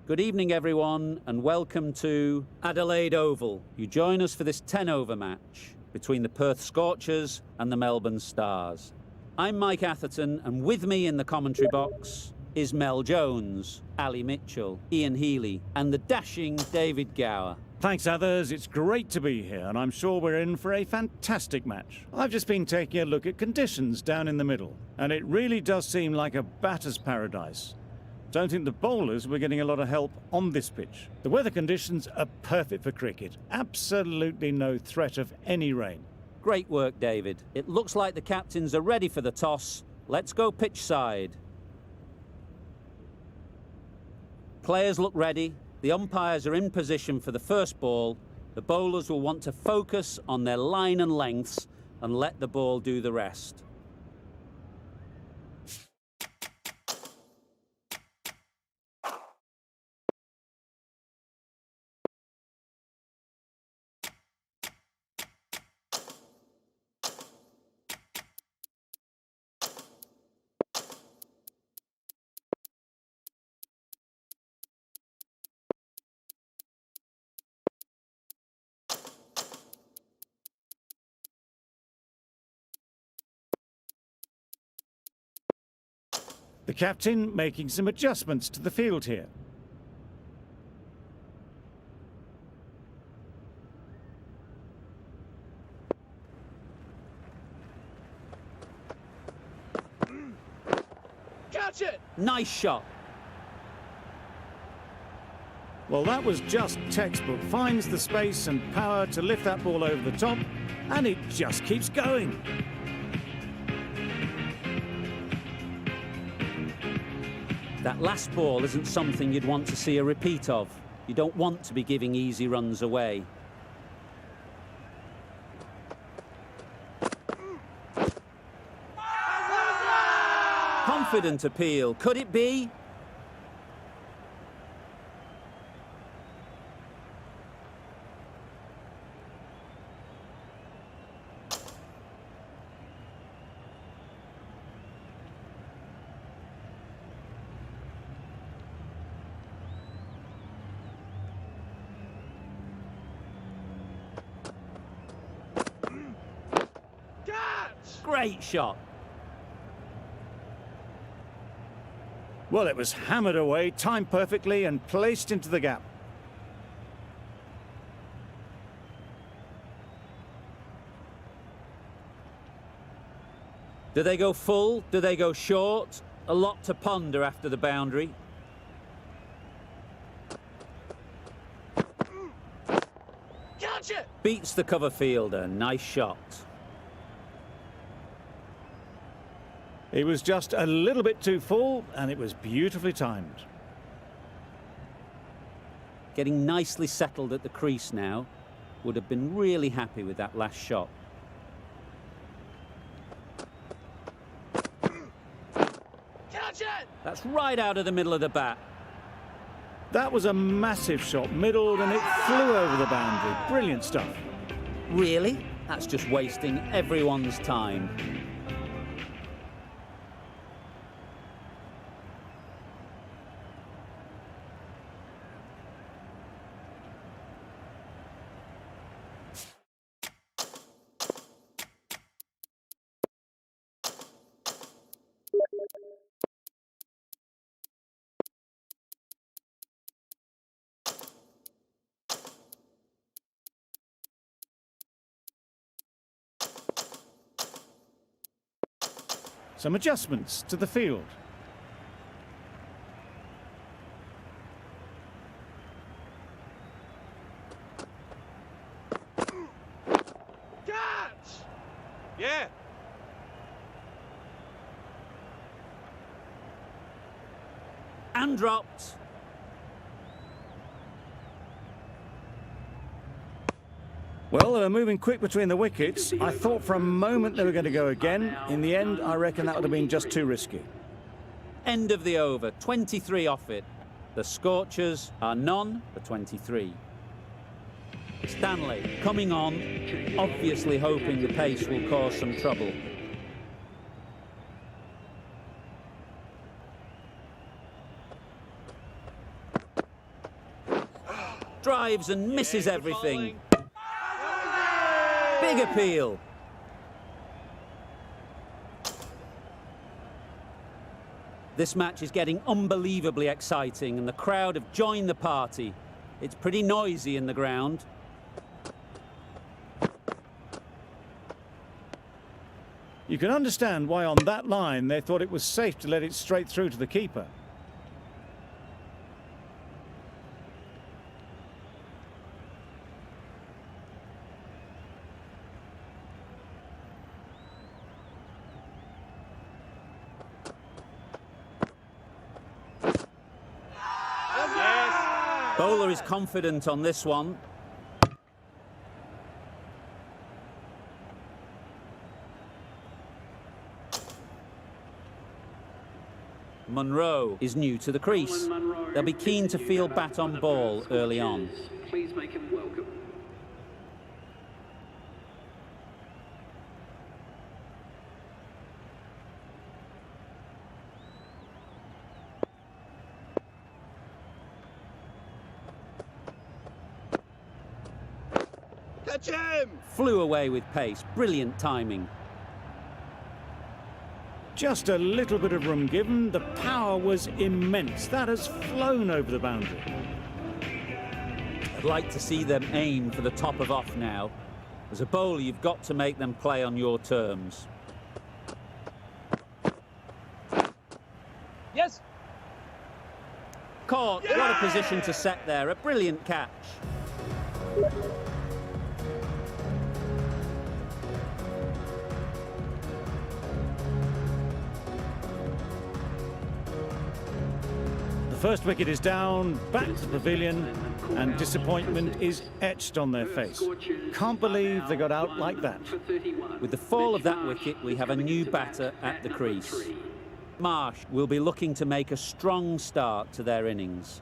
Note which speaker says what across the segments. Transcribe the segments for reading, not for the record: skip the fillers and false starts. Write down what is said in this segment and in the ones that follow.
Speaker 1: Good evening, everyone, and welcome to Adelaide Oval. You join us for this 10-over match between the Perth Scorchers and the Melbourne Stars. I'm Mike Atherton, and with me in the commentary box is Mel Jones, Ali Mitchell, Ian Healy, and the dashing David Gower.
Speaker 2: Thanks, others. It's great to be here, and I'm sure we're in for a fantastic match. I've just been taking a look at conditions down in the middle, and it really does seem like a batter's paradise. Don't think the bowlers were getting a lot of help on this pitch. The weather conditions are perfect for cricket. Absolutely no threat of any rain.
Speaker 1: Great work, David. It looks like the captains are ready for the toss. Let's go pitch side. Players look ready. The umpires are in position for the first ball. The bowlers will want to focus on their line and lengths and let the ball do the rest.
Speaker 2: The captain making some adjustments to the field here.
Speaker 1: Catch it! Nice shot.
Speaker 2: Well, that was just textbook. Finds the space and power to lift that ball over the top, and it just keeps going.
Speaker 1: That last ball isn't something you'd want to see a repeat of. You don't want to be giving easy runs away. Confident appeal. Could it be? Great shot.
Speaker 2: Well, it was hammered away, timed perfectly and placed into the gap.
Speaker 1: Do they go full? Do they go short? A lot to ponder after the boundary. Catch it! Beats the cover fielder. Nice shot.
Speaker 2: It was just a little bit too full, and it was beautifully timed.
Speaker 1: Getting nicely settled at the crease now. Would have been really happy with that last shot. Catch it! That's right out of the middle of the bat.
Speaker 2: That was a massive shot, middled, and it flew over the boundary. Brilliant stuff.
Speaker 1: Really? That's just wasting everyone's time.
Speaker 2: Some adjustments to the field.
Speaker 3: Catch! Yeah.
Speaker 1: And dropped.
Speaker 2: Well, they were moving quick between the wickets. I thought for a moment they were going to go again. In the end, I reckon that would have been just too risky.
Speaker 1: End of the over, 23 off it. The Scorchers are none for 23. Stanley coming on, obviously hoping the pace will cause some trouble. Drives and misses everything. Big appeal. This match is getting unbelievably exciting and the crowd have joined the party. It's pretty noisy in the ground.
Speaker 2: You can understand why on that line they thought it was safe to let it straight through to the keeper.
Speaker 1: Bowler is confident on this one. Monroe is new to the crease. They'll be keen to field bat on ball early on.
Speaker 3: Please make him welcome.
Speaker 4: Catch him!
Speaker 1: Flew away with pace. Brilliant timing.
Speaker 2: Just a little bit of room given. The power was immense. That has flown over the boundary.
Speaker 1: I'd like to see them aim for the top of off now. As a bowler, you've got to make them play on your terms.
Speaker 4: Yes!
Speaker 1: Caught.
Speaker 4: Yeah!
Speaker 1: What a position to set there. A brilliant catch.
Speaker 2: The first wicket is down, back to the pavilion, and disappointment is etched on their face. Can't believe they got out like that.
Speaker 1: With the fall of that wicket, we have a new batter at the crease. Marsh will be looking to make a strong start to their innings.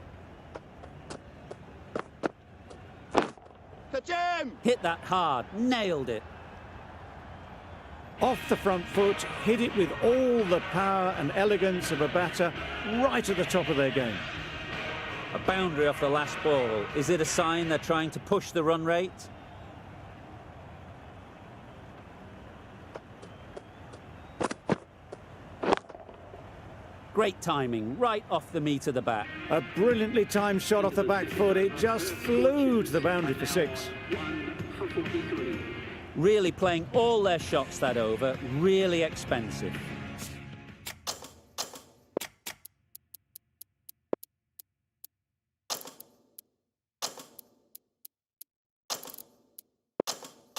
Speaker 4: Catch him!
Speaker 1: Hit that hard, nailed it.
Speaker 2: Off the front foot, hit it with all the power and elegance of a batter right at the top of their game.
Speaker 1: A boundary off the last ball. Is it a sign they're trying to push the run rate? Great timing, right off the meat of the bat.
Speaker 2: A brilliantly timed shot off the back foot. It just flew to the boundary for 6.
Speaker 1: Really playing all their shots that over, really expensive.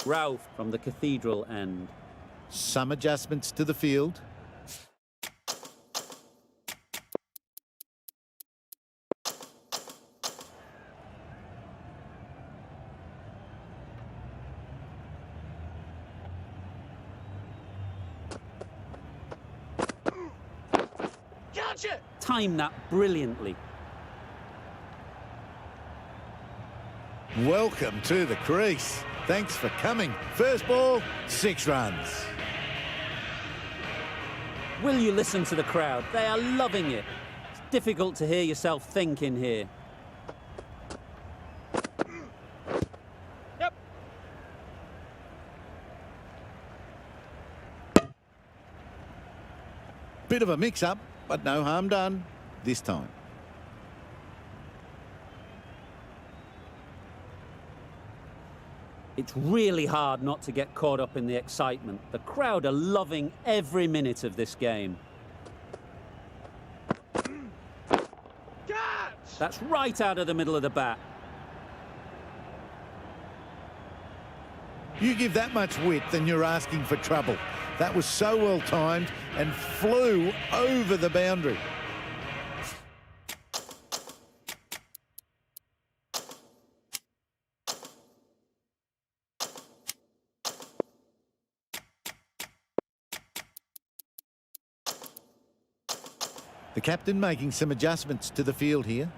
Speaker 1: Ralph from the Cathedral end.
Speaker 5: Some adjustments to the field.
Speaker 4: Gotcha!
Speaker 1: Timed that brilliantly.
Speaker 5: Welcome to the crease. Thanks for coming. First ball, 6 runs.
Speaker 1: Will you listen to the crowd? They are loving it. It's difficult to hear yourself think in here.
Speaker 4: Yep.
Speaker 5: Bit of a mix-up, but no harm done this time.
Speaker 1: It's really hard not to get caught up in the excitement. The crowd are loving every minute of this game.
Speaker 4: Catch!
Speaker 1: That's right out of the middle of the bat.
Speaker 5: You give that much width and you're asking for trouble. That was so well timed and flew over the boundary. The captain making some adjustments to the field here.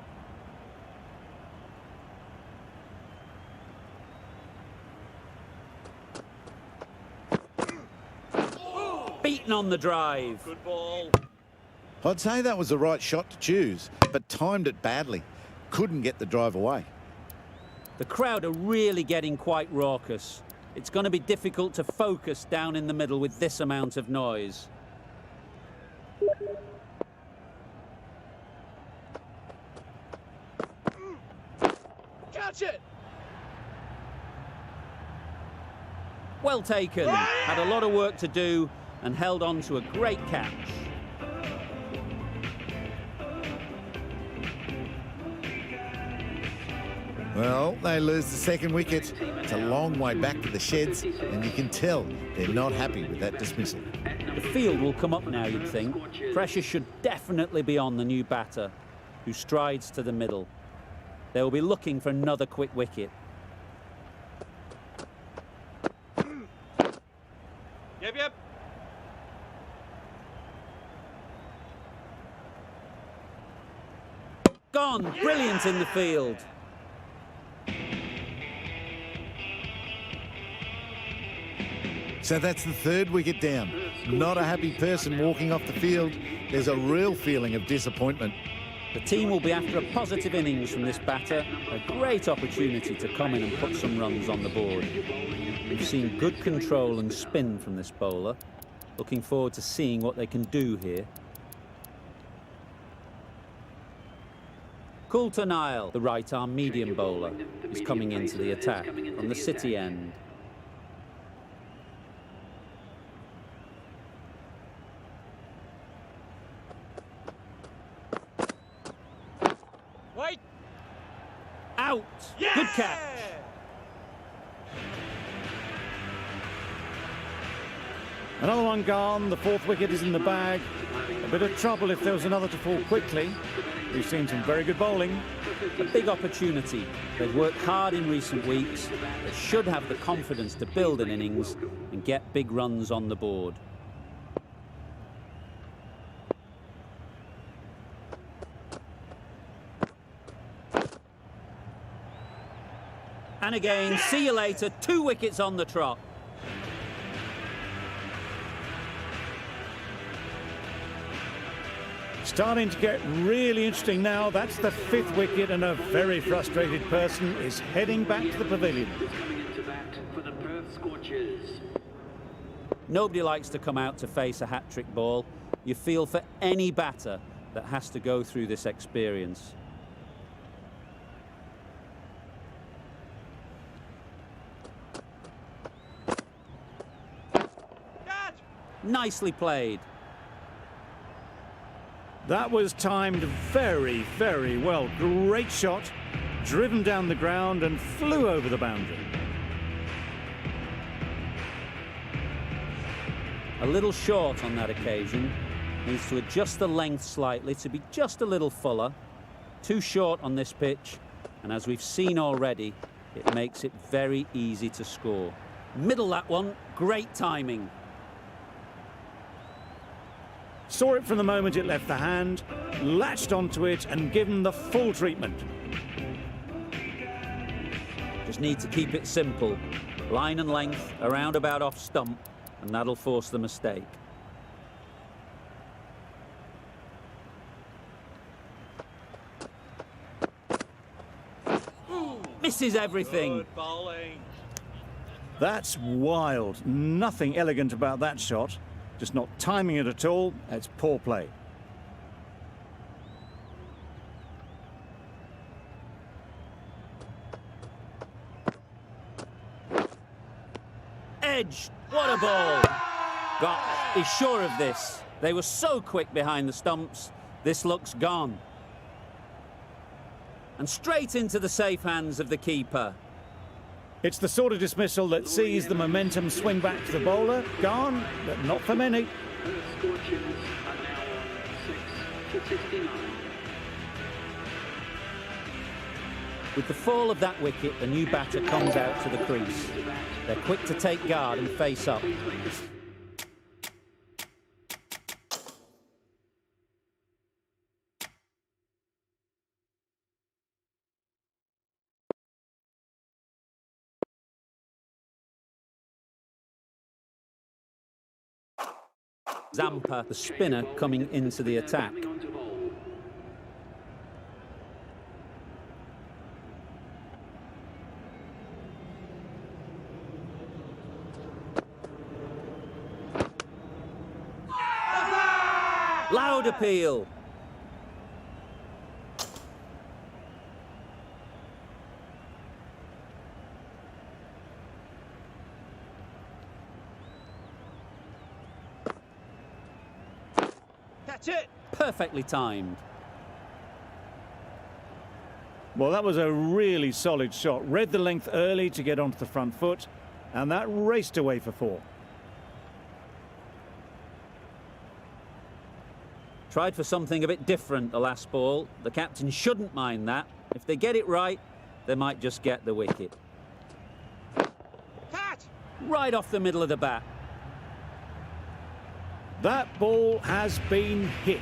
Speaker 1: Beaten on the drive.
Speaker 4: Good ball.
Speaker 5: I'd say that was the right shot to choose, but timed it badly. Couldn't get the drive away.
Speaker 1: The crowd are really getting quite raucous. It's going to be difficult to focus down in the middle with this amount of noise.
Speaker 4: Catch it!
Speaker 1: Well taken. Had a lot of work to do and held on to a great catch.
Speaker 5: Well, they lose the second wicket. It's a long way back to the sheds, and you can tell they're not happy with that dismissal.
Speaker 1: The field will come up now, you'd think. Pressure should definitely be on the new batter, who strides to the middle. They will be looking for another quick wicket.
Speaker 4: Yep.
Speaker 1: Gone! Brilliant in the field.
Speaker 5: So that's the third wicket down. Not a happy person walking off the field. There's a real feeling of disappointment.
Speaker 1: The team will be after a positive innings from this batter. A great opportunity to come in and put some runs on the board. We've seen good control and spin from this bowler. Looking forward to seeing what they can do here. Coulter Nile, the right-arm medium bowler, is coming into the attack from the City end.
Speaker 4: Wait!
Speaker 1: Out!
Speaker 4: Yeah!
Speaker 1: Good catch!
Speaker 2: Another one gone. The fourth wicket is in the bag. A bit of trouble if there was another to fall quickly. We've seen some very good bowling.
Speaker 1: A big opportunity. They've worked hard in recent weeks. They should have the confidence to build an innings and get big runs on the board. And again, see you later. 2 wickets on the trot.
Speaker 2: Starting to get really interesting now. That's the 5th wicket, and a very frustrated person is heading back to the pavilion.
Speaker 1: Nobody likes to come out to face a hat-trick ball. You feel for any batter that has to go through this experience.
Speaker 4: Catch!
Speaker 1: Nicely played.
Speaker 2: That was timed very, very well. Great shot, driven down the ground and flew over the boundary.
Speaker 1: A little short on that occasion. Needs to adjust the length slightly to be just a little fuller. Too short on this pitch, and as we've seen already, it makes it very easy to score. Middle that one, great timing.
Speaker 2: Saw it from the moment it left the hand, latched onto it and given the full treatment.
Speaker 1: Just need to keep it simple. Line and length, around about off stump, and that'll force the mistake. Misses everything.
Speaker 4: Good bowling.
Speaker 2: That's wild. Nothing elegant about that shot. Just not timing it at all. It's poor play.
Speaker 1: Edge, what a ball. Gosh, he's sure of this. They were so quick behind the stumps. This looks gone. And straight into the safe hands of the keeper.
Speaker 2: It's the sort of dismissal that sees the momentum swing back to the bowler. Gone, but not for many.
Speaker 1: With the fall of that wicket, the new batter comes out to the crease. They're quick to take guard and face up. Zampa, the spinner, coming into the attack. Loud appeal.
Speaker 4: Catch it!
Speaker 1: Perfectly timed.
Speaker 2: Well, that was a really solid shot. Read the length early to get onto the front foot, and that raced away for 4.
Speaker 1: Tried for something a bit different the last ball. The captain shouldn't mind that. If they get it right, they might just get the wicket.
Speaker 4: Catch!
Speaker 1: Right off the middle of the bat.
Speaker 2: That ball has been hit.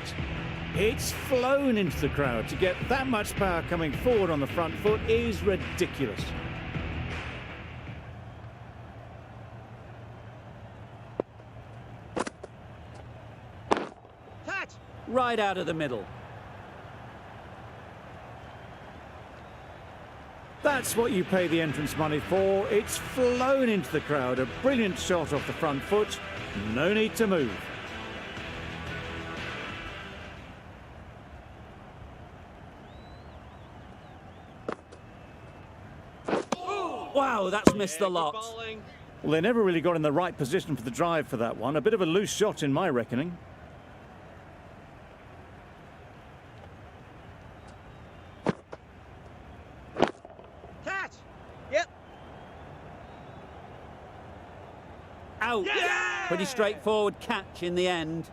Speaker 2: It's flown into the crowd. To get that much power coming forward on the front foot is ridiculous.
Speaker 4: Catch!
Speaker 1: Right out of the middle.
Speaker 2: That's what you pay the entrance money for. It's flown into the crowd. A brilliant shot off the front foot. No need to move.
Speaker 1: Wow, that's missed the
Speaker 4: Good
Speaker 1: lot.
Speaker 4: bowling.
Speaker 2: Well, they never really got in the right position for the drive for that one. A bit of a loose shot in my reckoning.
Speaker 4: Catch! Yep.
Speaker 1: Out.
Speaker 4: Yeah!
Speaker 1: Pretty straightforward catch in the end.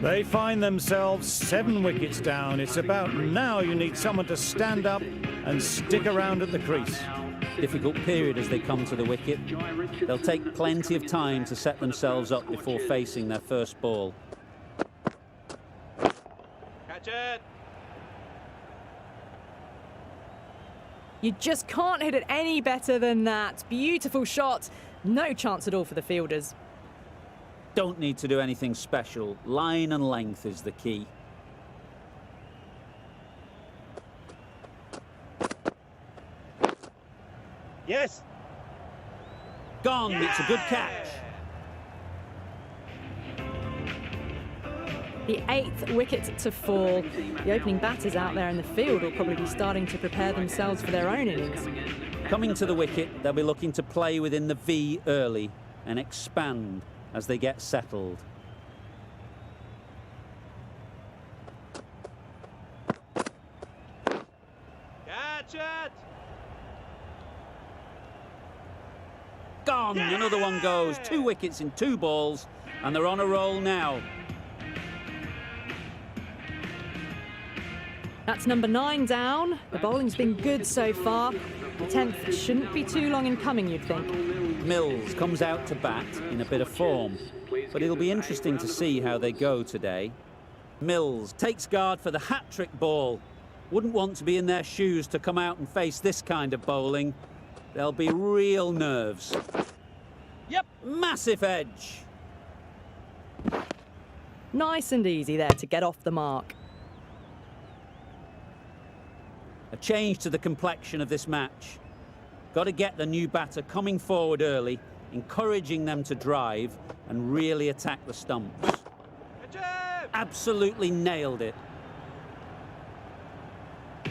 Speaker 2: They find themselves 7 wickets down. It's about now you need someone to stand up and stick around at the crease.
Speaker 1: Difficult period as they come to the wicket. They'll take plenty of time to set themselves up before facing their first ball.
Speaker 4: Catch it!
Speaker 3: You just can't hit it any better than that. Beautiful shot. No chance at all for the fielders.
Speaker 1: Don't need to do anything special. Line and length is the key.
Speaker 4: Yes!
Speaker 1: Gone. It's a good catch.
Speaker 3: The 8th wicket to fall. The opening batters out there in the field will probably be starting to prepare themselves for their own innings.
Speaker 1: Coming to the wicket, they'll be looking to play within the V early and expand as they get settled.
Speaker 4: Catch it!
Speaker 1: Gone. Another one goes. 2 wickets in 2 balls, and they're on a roll now.
Speaker 3: That's number 9 down. The bowling's been good so far. The 10th shouldn't be too long in coming, you'd think.
Speaker 1: Mills comes out to bat in a bit of form, but it'll be interesting to see how they go today. Mills takes guard for the hat-trick ball. Wouldn't want to be in their shoes to come out and face this kind of bowling. There'll be real nerves.
Speaker 4: Yep!
Speaker 1: Massive edge.
Speaker 3: Nice and easy there to get off the mark.
Speaker 1: A change to the complexion of this match. Got to get the new batter coming forward early, encouraging them to drive and really attack the stumps.
Speaker 4: Catch it!
Speaker 1: Absolutely nailed it.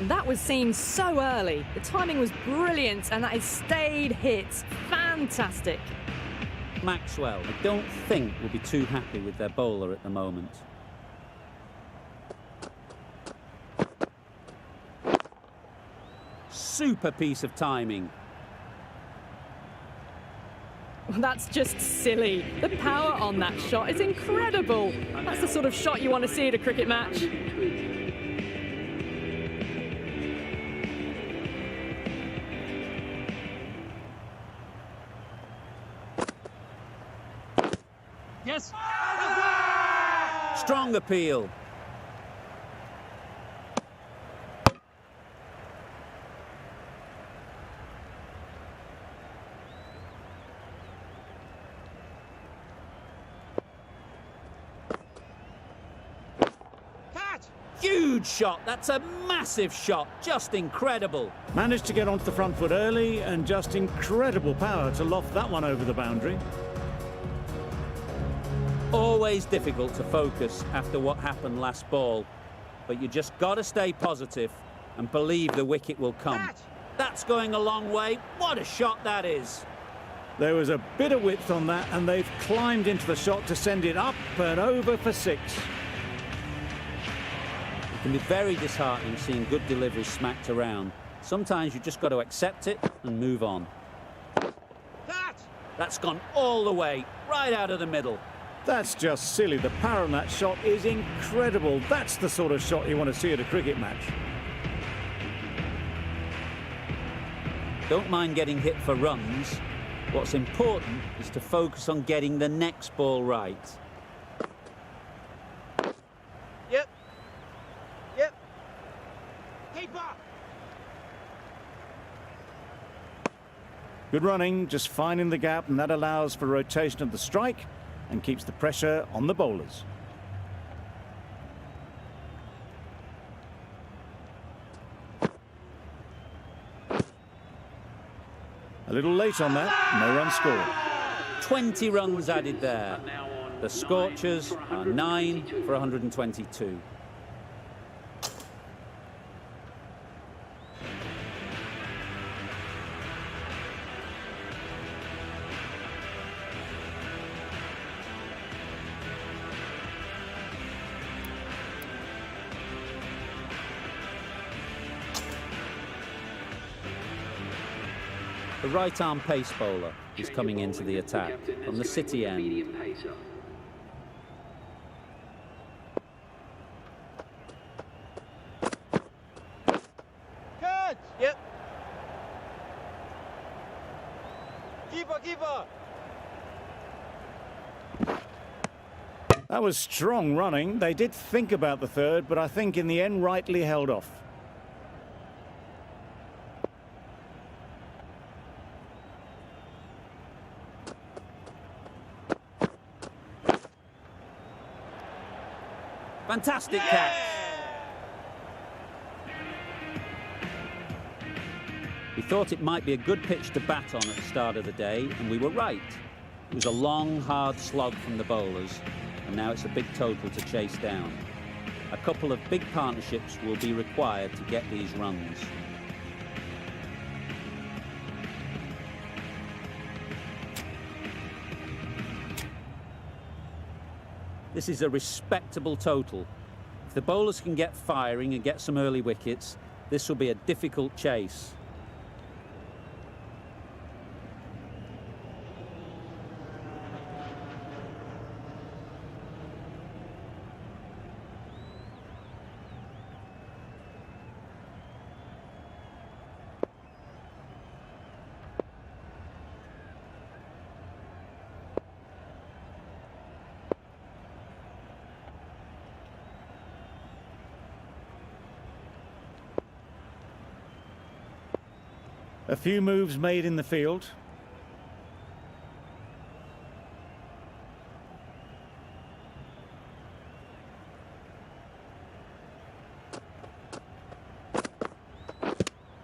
Speaker 3: That was seen so early. The timing was brilliant and that is stayed hits. Fantastic.
Speaker 1: Maxwell, I don't think, will be too happy with their bowler at the moment. Super piece of timing.
Speaker 3: That's just silly. The power on that shot is incredible. That's the sort of shot you want to see at a cricket match.
Speaker 4: Yes!
Speaker 1: Strong appeal.
Speaker 4: Catch!
Speaker 1: Huge shot. That's a massive shot. Just incredible.
Speaker 2: Managed to get onto the front foot early and just incredible power to loft that one over the boundary.
Speaker 1: Oh, always difficult to focus after what happened last ball, but you just got to stay positive and believe the wicket will come.
Speaker 4: Catch!
Speaker 1: That's going a long way. What a shot that is.
Speaker 2: There was a bit of width on that, and they've climbed into the shot to send it up and over for 6.
Speaker 1: It can be very disheartening seeing good deliveries smacked around. Sometimes you just got to accept it and move on.
Speaker 4: Catch!
Speaker 1: That's gone all the way, right out of the middle.
Speaker 2: That's just silly. The power on that shot is incredible. That's the sort of shot you want to see at a cricket match.
Speaker 1: Don't mind getting hit for runs. What's important is to focus on getting the next ball right.
Speaker 4: Yep. Yep. Keeper!
Speaker 2: Good running, just finding the gap, and that allows for rotation of the strike and keeps the pressure on the bowlers. A little late on that, no run scored.
Speaker 1: 20 runs added there. The Scorchers are 9 for 122. The right-arm pace bowler is coming into the attack from the City end.
Speaker 4: Catch! Yep. Keeper!
Speaker 2: That was strong running. They did think about the third, but I think in the end rightly held off.
Speaker 1: Fantastic catch. We thought it might be a good pitch to bat on at the start of the day, and we were right. It was a long, hard slog from the bowlers, and now it's a big total to chase down. A couple of big partnerships will be required to get these runs. This is a respectable total. If the bowlers can get firing and get some early wickets, this will be a difficult chase.
Speaker 2: A few moves made in the field.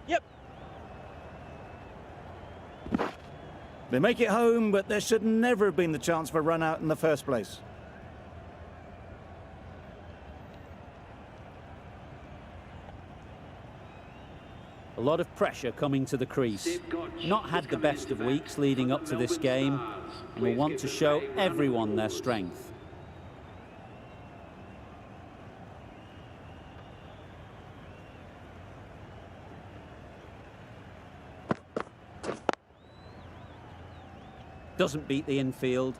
Speaker 4: Yep.
Speaker 2: They make it home, but there should never have been the chance for a run out in the first place.
Speaker 1: A lot of pressure coming to the crease. Not had the best of weeks leading up to this game, and will want to show everyone their strength. Doesn't beat the infield.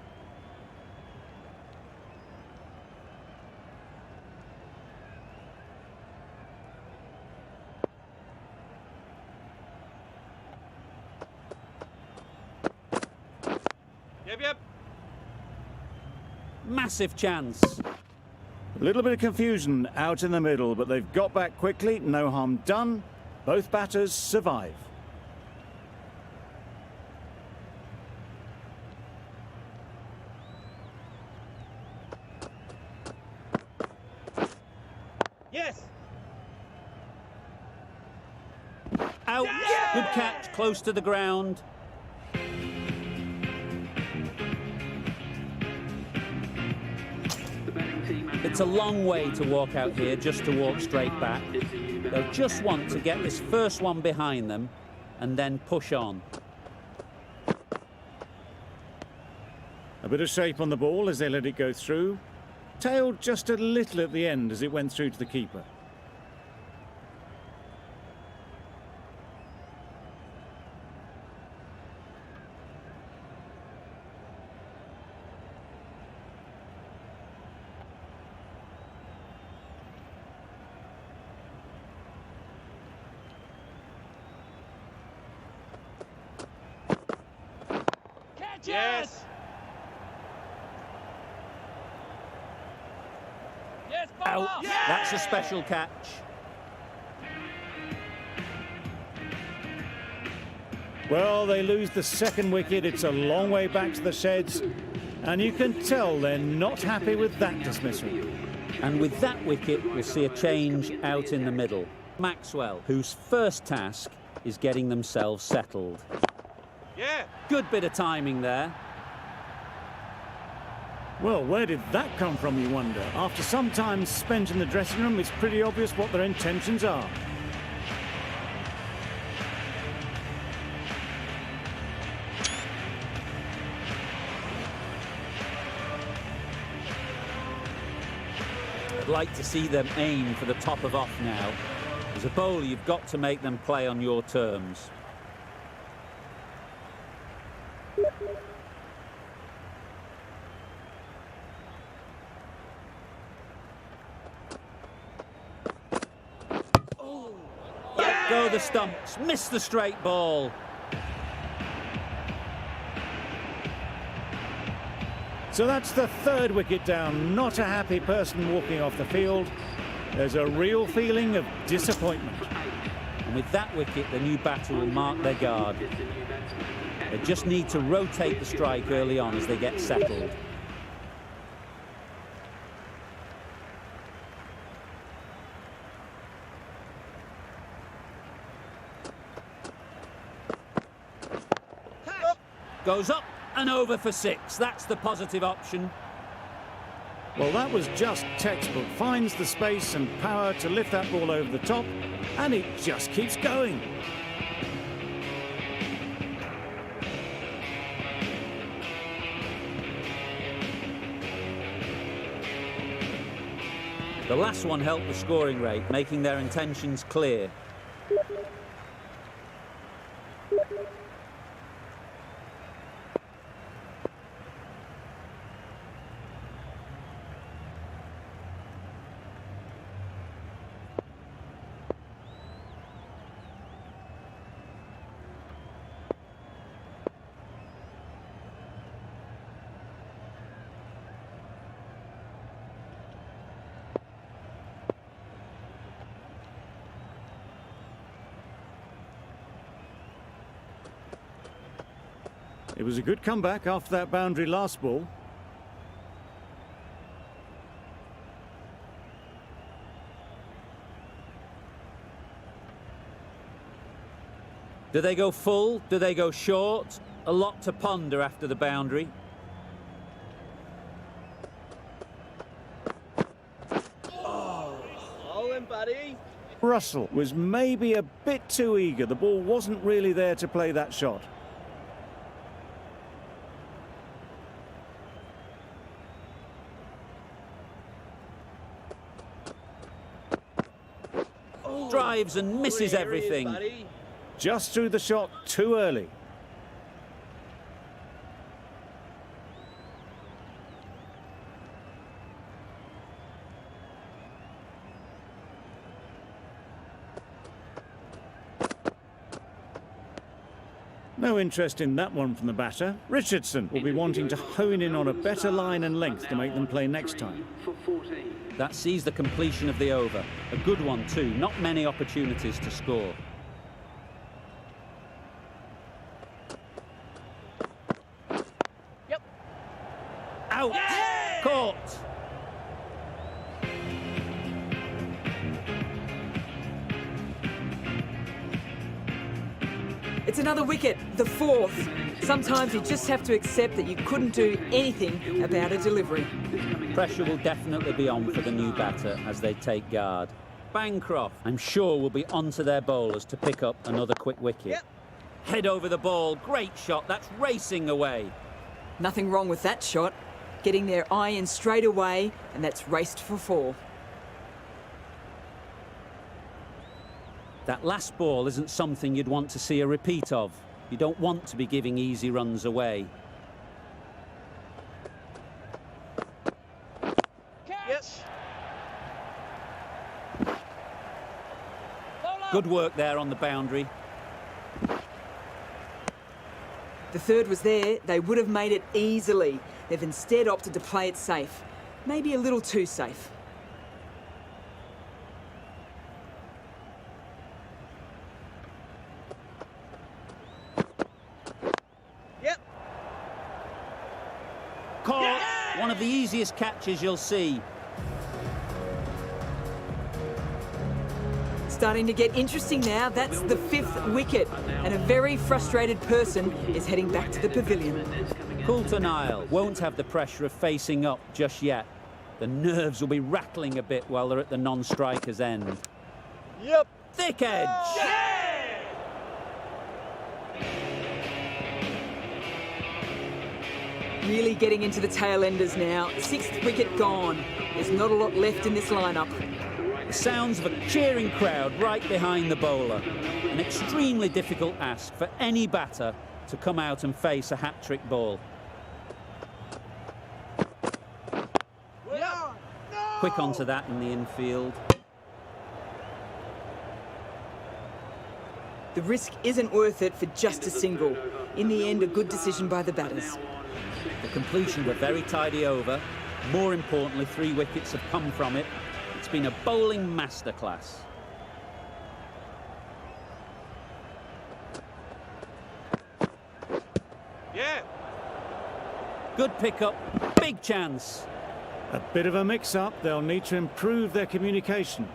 Speaker 4: Yep.
Speaker 1: Massive chance.
Speaker 2: A little bit of confusion out in the middle, but they've got back quickly. No harm done. Both batters survive.
Speaker 4: Yes.
Speaker 1: Out.
Speaker 4: Yeah!
Speaker 1: Good catch, close to the ground. It's a long way to walk out here just to walk straight back. They'll just want to get this first one behind them and then push on.
Speaker 2: A bit of shape on the ball as they let it go through. Tailed just a little at the end as it went through to the keeper.
Speaker 4: Yes! Yes, ball
Speaker 1: Out.
Speaker 4: up!
Speaker 1: That's a special catch.
Speaker 2: Well, they lose the second wicket. It's a long way back to the sheds. And you can tell they're not happy with that dismissal.
Speaker 1: And with that wicket, we'll see a change out in the middle. Maxwell, whose first task is getting themselves settled.
Speaker 4: Yeah!
Speaker 1: Good bit of timing there.
Speaker 2: Well, where did that come from, you wonder? After some time spent in the dressing room, it's pretty obvious what their intentions are.
Speaker 1: I'd like to see them aim for the top of off now. As a bowler, you've got to make them play on your terms. Go the stumps, miss the straight ball.
Speaker 2: So that's the third wicket down. Not a happy person walking off the field. There's a real feeling of disappointment.
Speaker 1: And with that wicket, the new batter will mark their guard. They just need to rotate the strike early on as they get settled. Goes up and over for 6. That's the positive option.
Speaker 2: Well, that was just textbook. Finds the space and power to lift that ball over the top, and it just keeps going.
Speaker 1: The last one helped the scoring rate, making their intentions clear.
Speaker 2: It was a good comeback after that boundary last ball.
Speaker 1: Do they go full? Do they go short? A lot to ponder after the boundary.
Speaker 4: Hold him, buddy.
Speaker 2: Russell was maybe a bit too eager. The ball wasn't really there to play that shot.
Speaker 1: Drives and misses
Speaker 4: Here he is,
Speaker 1: everything.
Speaker 4: buddy.
Speaker 2: Just threw the shot too early. No interest in that one from the batter. Richardson will be wanting to hone in on a better line and length to make them play next time.
Speaker 1: That sees the completion of the over. A good one too. Not many opportunities to score.
Speaker 4: Yep.
Speaker 1: Out.
Speaker 4: Yay!
Speaker 1: Caught.
Speaker 6: It's another wicket. the fourth. Sometimes you just have to accept that you couldn't do anything about a delivery.
Speaker 1: Pressure will definitely be on for the new batter as they take guard. Bancroft, I'm sure, will be onto their bowlers to pick up another quick wicket.
Speaker 4: Yep.
Speaker 1: Head over the ball, great shot, that's racing away.
Speaker 6: Nothing wrong with that shot. Getting their eye in straight away, and that's raced for 4.
Speaker 1: That last ball isn't something you'd want to see a repeat of. You don't want to be giving easy runs away.
Speaker 4: Catch.
Speaker 1: Good work there on the boundary.
Speaker 6: The third was there, they would have made it easily. They've instead opted to play it safe. Maybe a little too safe.
Speaker 4: Yep.
Speaker 1: Caught. One of the easiest catches you'll see.
Speaker 6: Starting to get interesting now. That's the 5th wicket. And a very frustrated person is heading back to the pavilion.
Speaker 1: Coulter Nile won't have the pressure of facing up just yet. The nerves will be rattling a bit while they're at the non-striker's end.
Speaker 4: Yep.
Speaker 1: Thick edge.
Speaker 6: Really getting into the tail enders now. 6th wicket gone. There's not a lot left in this lineup.
Speaker 1: The sounds of a cheering crowd right behind the bowler. An extremely difficult ask for any batter to come out and face a hat-trick ball.
Speaker 4: Yep.
Speaker 1: Quick onto that in the infield.
Speaker 6: The risk isn't worth it for just a single. In the end, a good decision by the batters.
Speaker 1: The completion of a very tidy over. More importantly, 3 wickets have come from it. It's been a bowling masterclass.
Speaker 4: Yeah.
Speaker 1: Good pickup, big chance.
Speaker 2: A bit of a mix-up. They'll need to improve their communication.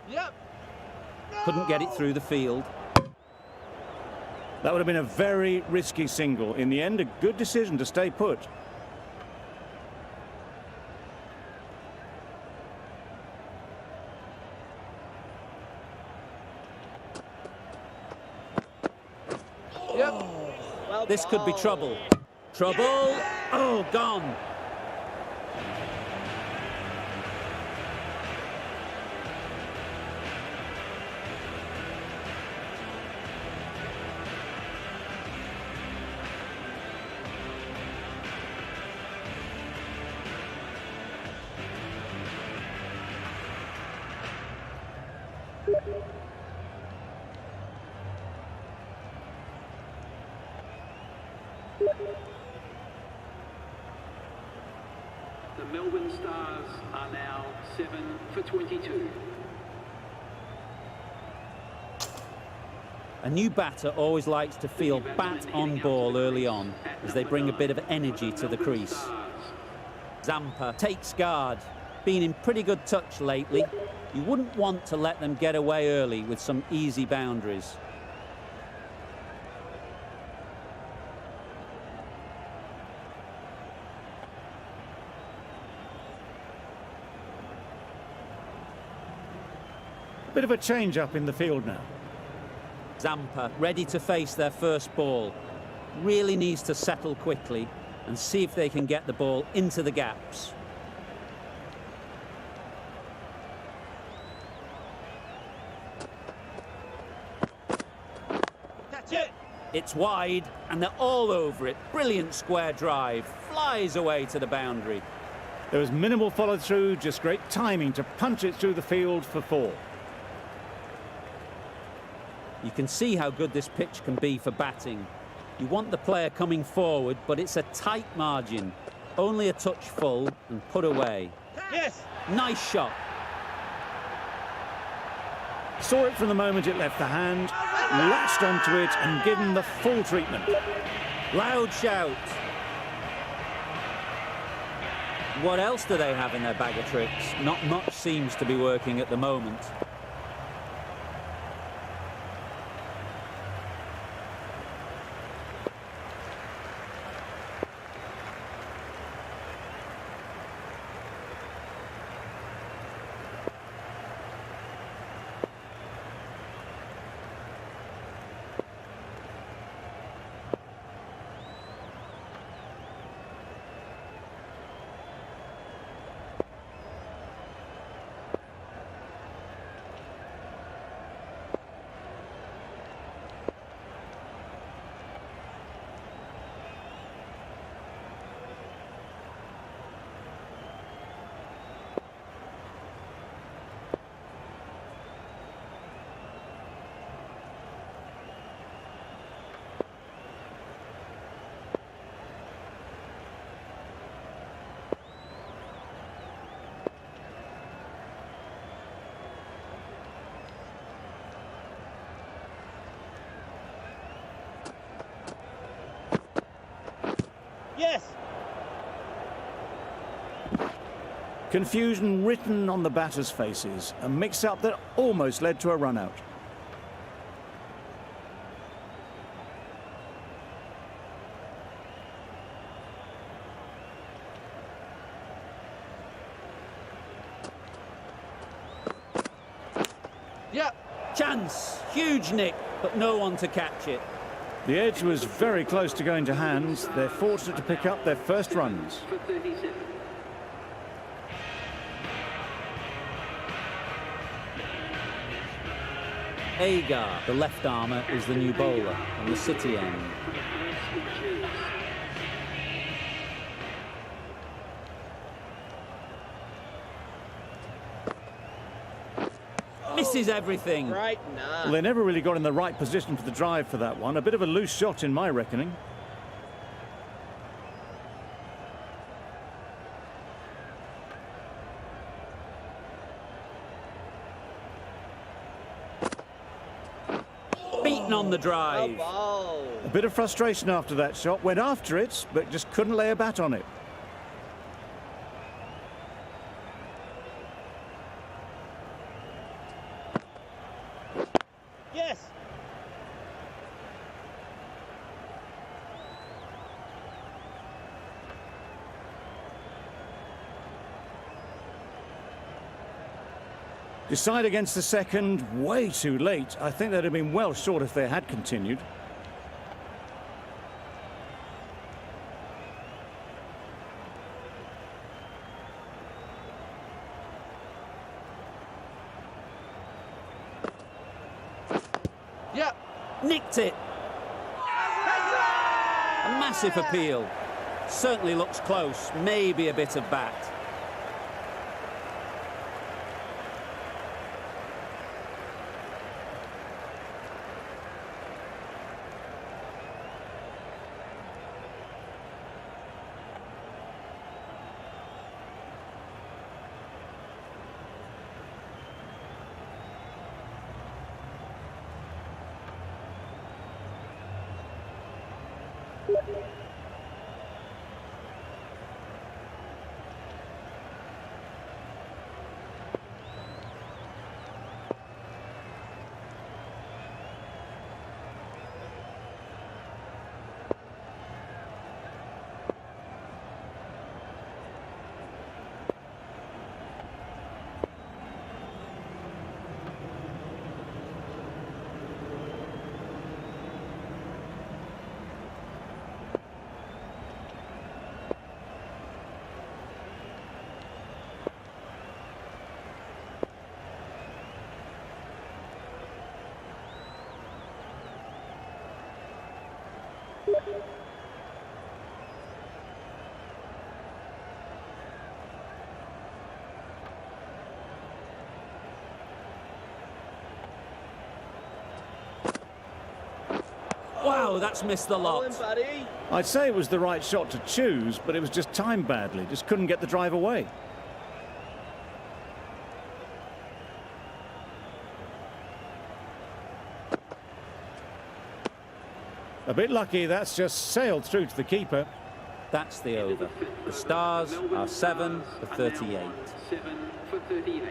Speaker 4: Yep.
Speaker 1: Couldn't get it through the field.
Speaker 2: That would have been a very risky single. In the end, a good decision to stay put.
Speaker 4: Yep. Well
Speaker 1: This could be
Speaker 4: bowled.
Speaker 1: trouble. Trouble. Oh, gone.
Speaker 7: The Melbourne Stars are now 7 for 22.
Speaker 1: A new batter always likes to feel bat on ball early on as they bring a bit of energy to the crease. Zampa takes guard. Been in pretty good touch lately. You wouldn't want to let them get away early with some easy boundaries.
Speaker 2: Bit of a change-up in the field now.
Speaker 1: Zampa ready to face their first ball. Really needs to settle quickly and see if they can get the ball into the gaps.
Speaker 4: That's it.
Speaker 1: It's wide and they're all over it. Brilliant square drive. Flies away to the boundary.
Speaker 2: There was minimal follow-through, just great timing to punch it through the field for 4.
Speaker 1: You can see how good this pitch can be for batting. You want the player coming forward, but it's a tight margin. Only a touch full and put away.
Speaker 4: Yes.
Speaker 1: Nice shot.
Speaker 2: Saw it from the moment it left the hand, latched onto it and given the full treatment.
Speaker 1: Loud shout. What else do they have in their bag of tricks? Not much seems to be working at the moment.
Speaker 4: Yes.
Speaker 2: Confusion written on the batters' faces, a mix-up that almost led to a run-out.
Speaker 4: Yep.
Speaker 1: Chance! Huge nick, but no one to catch it.
Speaker 2: The edge was very close to going to hands. They're fortunate to pick up their first runs.
Speaker 7: For 37.
Speaker 1: Agar, the left armour, is the new bowler on the City end. Misses everything.
Speaker 4: Right,
Speaker 2: Well,
Speaker 4: nah.
Speaker 2: they never really got in the right position for the drive for that one. A bit of a loose shot in my reckoning.
Speaker 1: Beaten on the
Speaker 4: Oh,
Speaker 1: drive.
Speaker 4: ball.
Speaker 2: A bit of frustration after that shot. Went after it, but just couldn't lay a bat on it.
Speaker 4: Yes.
Speaker 2: Decide against the second, way too late. I think they'd have been well short if they had continued.
Speaker 4: Yep.
Speaker 1: Nicked it. A massive appeal. Certainly looks close. Maybe a bit of bat. Wow, that's missed the
Speaker 4: Ball in,
Speaker 1: lot.
Speaker 4: buddy.
Speaker 2: I'd say it was the right shot to choose, but it was just timed badly. Just couldn't get the drive away. A bit lucky, that's just sailed through to the keeper.
Speaker 1: That's the over. The Stars are 7 for 38.
Speaker 7: 7 for 38.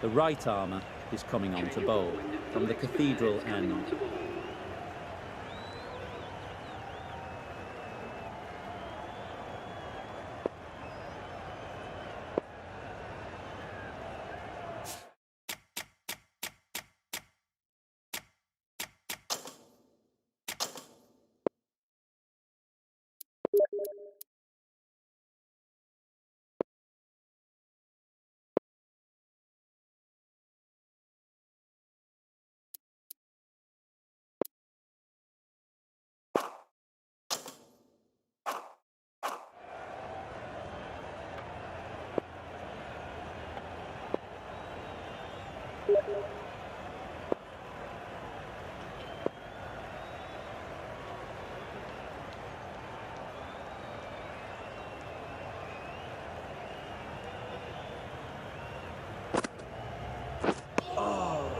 Speaker 1: The right armour is coming on to bowl from the cathedral end.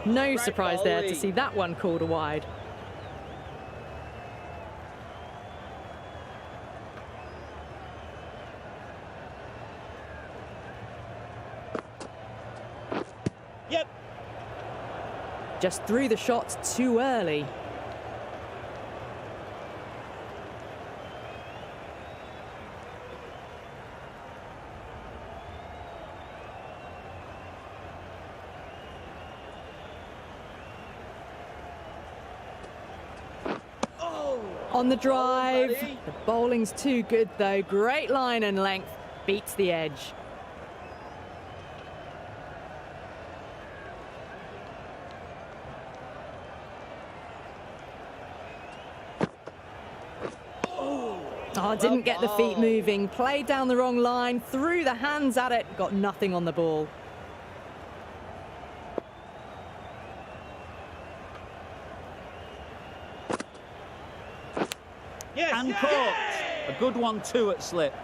Speaker 3: No surprise there to see that one called a wide.
Speaker 1: Yep.
Speaker 3: Just threw the shot too early. On the drive. The bowling's too good though. Great line and length. Beats the edge. Oh, didn't get the feet moving. Played down the wrong line. Threw the hands at it. Got nothing on the ball.
Speaker 1: And caught. A good one too at slip.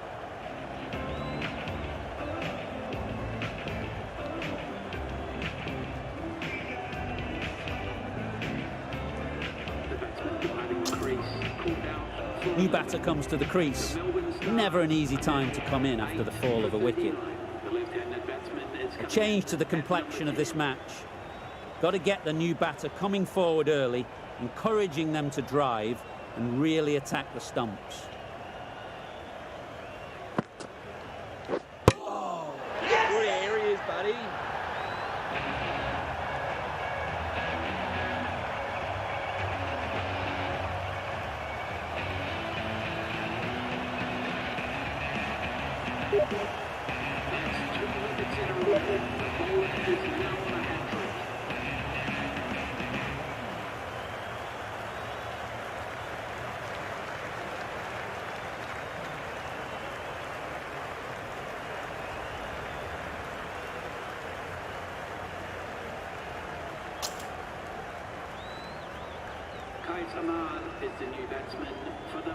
Speaker 1: New batter comes to the crease. Never an easy time to come in after the fall of a wicket. A change to the complexion of this match. Got to get the new batter coming forward early, encouraging them to drive and really attack the stumps.
Speaker 4: Good areas, buddy.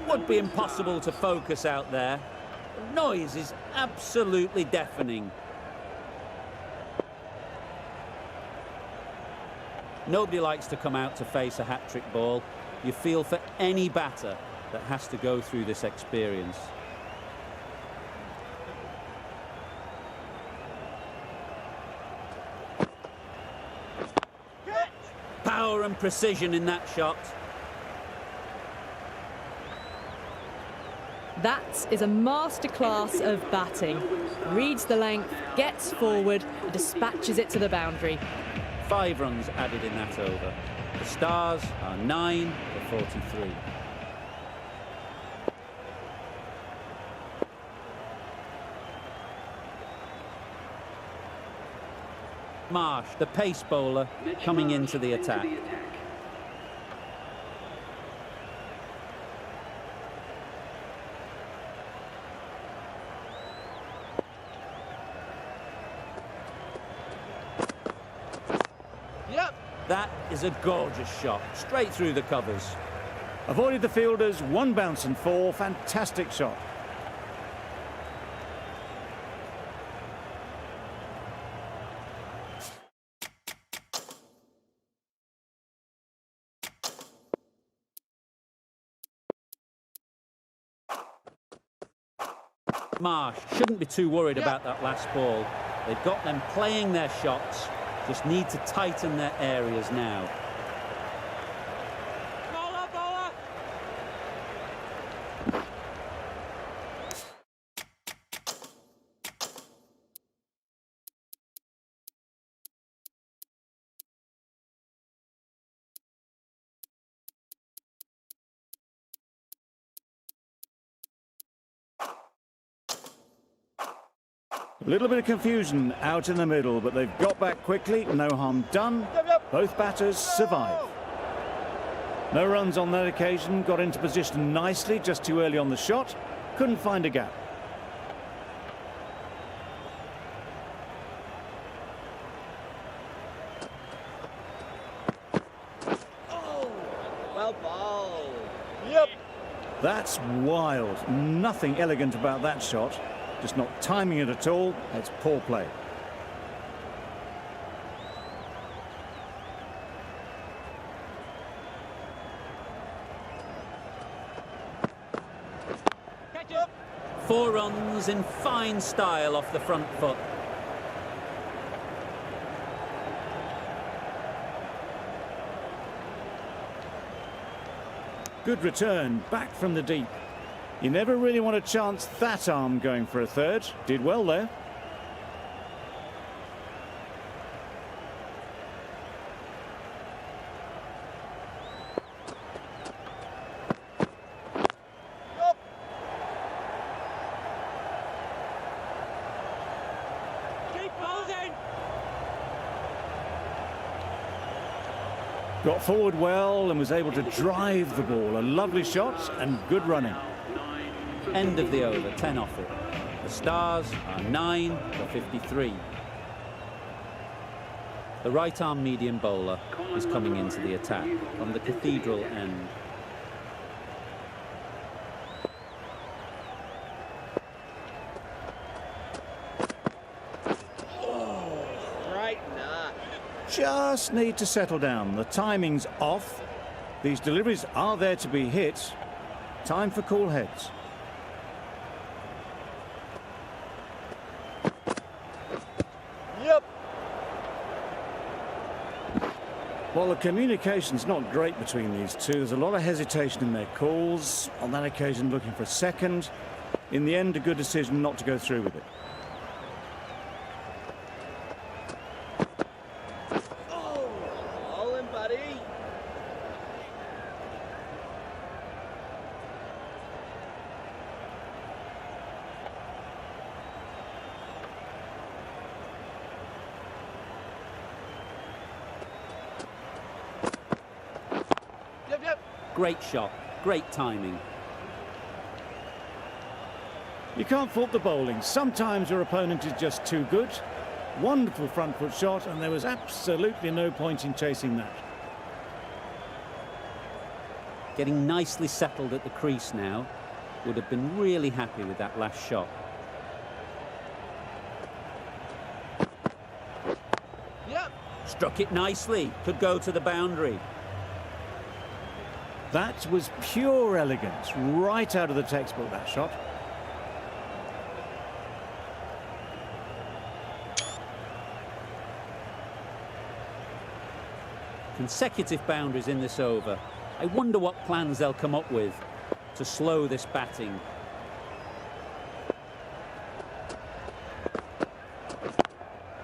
Speaker 1: Would be impossible to focus out there. The noise is absolutely deafening. Nobody likes to come out to face a hat-trick ball. You feel for any batter that has to go through this experience. Power and precision in that shot.
Speaker 3: That is a masterclass of batting. Reads the length, gets forward, and dispatches it to the boundary.
Speaker 1: 5 runs added in that over. The Stars are 9 for 43. Marsh, the pace bowler, coming into the attack. That is a gorgeous shot, straight through the covers.
Speaker 2: Avoided the fielders, 1 bounce and 4. Fantastic shot.
Speaker 1: Marsh shouldn't be too worried about that last ball. They've got them playing their shots, just need to tighten their areas now.
Speaker 4: Bowler, bowler.
Speaker 2: A little bit of confusion out in the middle, but they've got back quickly. No harm done. Both batters survive. No runs on that occasion. Got into position nicely, just too early on the shot. Couldn't find a gap.
Speaker 4: Well bowled. Yep.
Speaker 2: That's wild. Nothing elegant about that shot. Just not timing it at all. It's poor play.
Speaker 4: Catch it.
Speaker 1: 4 runs in fine style off the front foot.
Speaker 2: Good return, back from the deep. You never really want to chance that arm going for a third. Did well there.
Speaker 4: Keep bowling.
Speaker 2: Got forward well and was able to drive the ball. A lovely shot and good running.
Speaker 1: End of the over, 10 off it. The Stars are 9 for 53. The right-arm medium bowler is coming into the attack from the Cathedral end.
Speaker 4: Right, nah.
Speaker 2: Just need to settle down. The timing's off. These deliveries are there to be hit. Time for cool heads.
Speaker 4: Yep.
Speaker 2: Well, the communication's not great between these two. There's a lot of hesitation in their calls. On that occasion, looking for a second. In the end, a good decision not to go through with it.
Speaker 4: Oh, bowling, buddy. Yep, yep.
Speaker 1: Great shot, great timing.
Speaker 2: You can't fault the bowling. Sometimes your opponent is just too good. Wonderful front foot shot, and there was absolutely no point in chasing that.
Speaker 1: Getting nicely settled at the crease now. would have been really happy with that last shot.
Speaker 4: Yep.
Speaker 1: Struck it nicely, could go to the boundary.
Speaker 2: That was pure elegance, right out of the textbook, that shot.
Speaker 1: Consecutive boundaries in this over. I wonder what plans they'll come up with to slow this batting.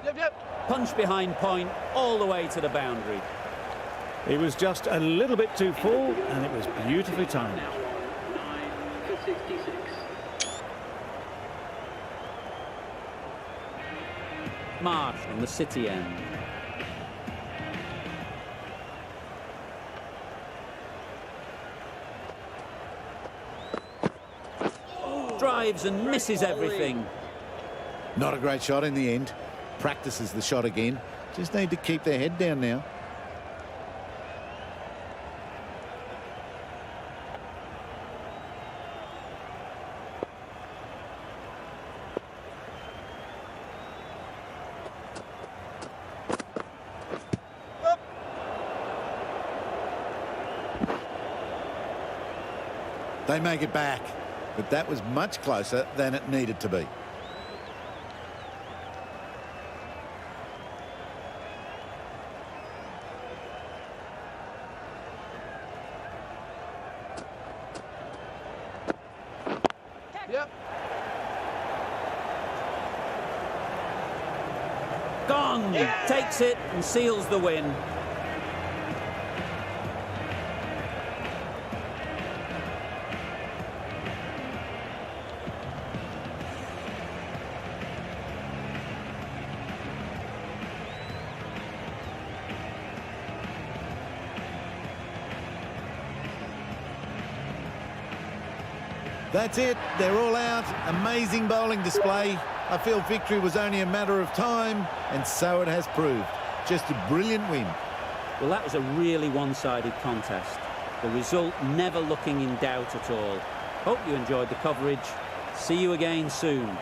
Speaker 4: Yep.
Speaker 1: Punch behind point, all the way to the boundary.
Speaker 2: It was just a little bit too full, and it was beautifully timed.
Speaker 7: Now on 9 for 66.
Speaker 1: Marsh on the City end. Drives and misses everything.
Speaker 5: Not a great shot in the end. Practices the shot again. Just need to keep their head down now. They make it back, but that was much closer than it needed to be.
Speaker 4: Yep.
Speaker 1: Gone! Takes it and seals the win.
Speaker 5: That's it. They're all out. Amazing bowling display. I feel victory was only a matter of time, and so it has proved. Just a brilliant win.
Speaker 1: Well, that was a really one-sided contest. The result never looking in doubt at all. Hope you enjoyed the coverage. See you again soon.